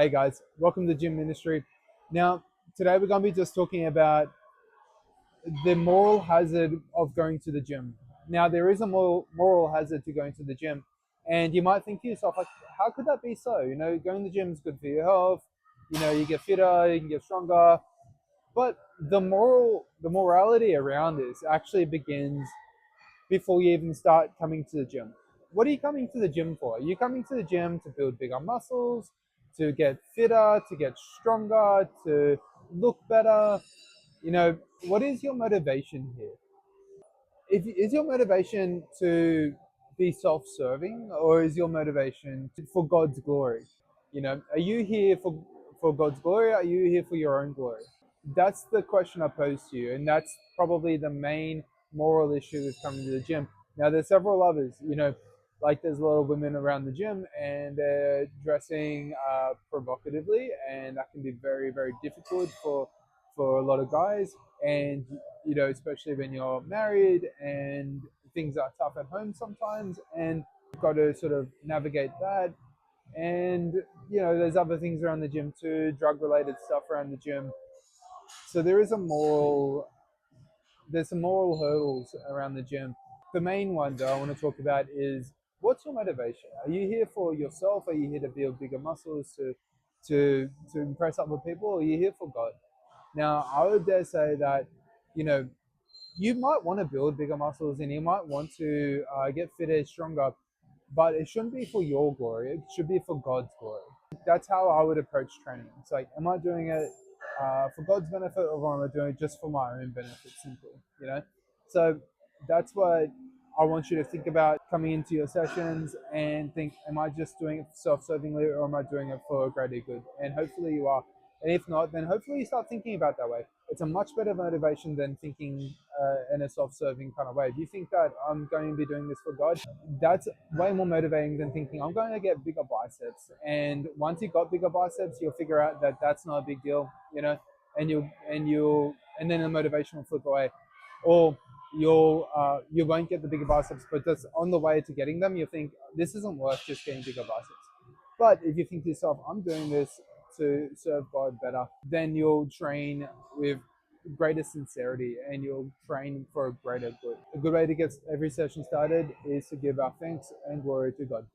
Hey guys, welcome to Gym Ministry. Now, today we're going to be just talking about the moral hazard of going to the gym. Now, there is a moral hazard to going to the gym, and you might think to yourself, like, how could that be so? Going to the gym is good for your health. You get fitter, you can get stronger. But the morality around this actually begins before you even start coming to the gym. What are you coming to the gym for? Are you coming to the gym to build bigger muscles, to get fitter, to get stronger, to look better? What is your motivation here? Is your motivation to be self-serving, or is your motivation for God's glory? Are you here for God's glory? Or are you here for your own glory? That's the question I pose to you, and that's probably the main moral issue with coming to the gym. Now, there's several others. Like there's a lot of women around the gym, and they're dressing provocatively, and that can be very, very difficult for a lot of guys. And especially when you're married and things are tough at home sometimes, and you've got to sort of navigate that. And there's other things around the gym too, drug related stuff around the gym. So there's some moral hurdles around the gym. The main one that I want to talk about is, what's your motivation? Are you here for yourself? Are you here to build bigger muscles to impress other people? Or are you here for God? Now, I would dare say that, you know, you might want to build bigger muscles and you might want to get fitter, stronger, but it shouldn't be for your glory. It should be for God's glory. That's how I would approach training. It's like, am I doing it for God's benefit, or am I doing it just for my own benefit? Simply, So that's what I want you to think about coming into your sessions, and think, am I just doing it self-servingly, or am I doing it for a greater good? And hopefully you are. And if not, then hopefully you start thinking about that way. It's a much better motivation than thinking in a self-serving kind of way. If you think that I'm going to be doing this for God, that's way more motivating than thinking I'm going to get bigger biceps. And once you got bigger biceps, you'll figure out that that's not a big deal, and then the motivation will flip away. Or you won't get the bigger biceps, but just on the way to getting them, you think this isn't worth just getting bigger biceps. But if you think to yourself, I'm doing this to serve God better, then you'll train with greater sincerity, and you'll train for a greater good. A good way to get every session started is to give our thanks and glory to God.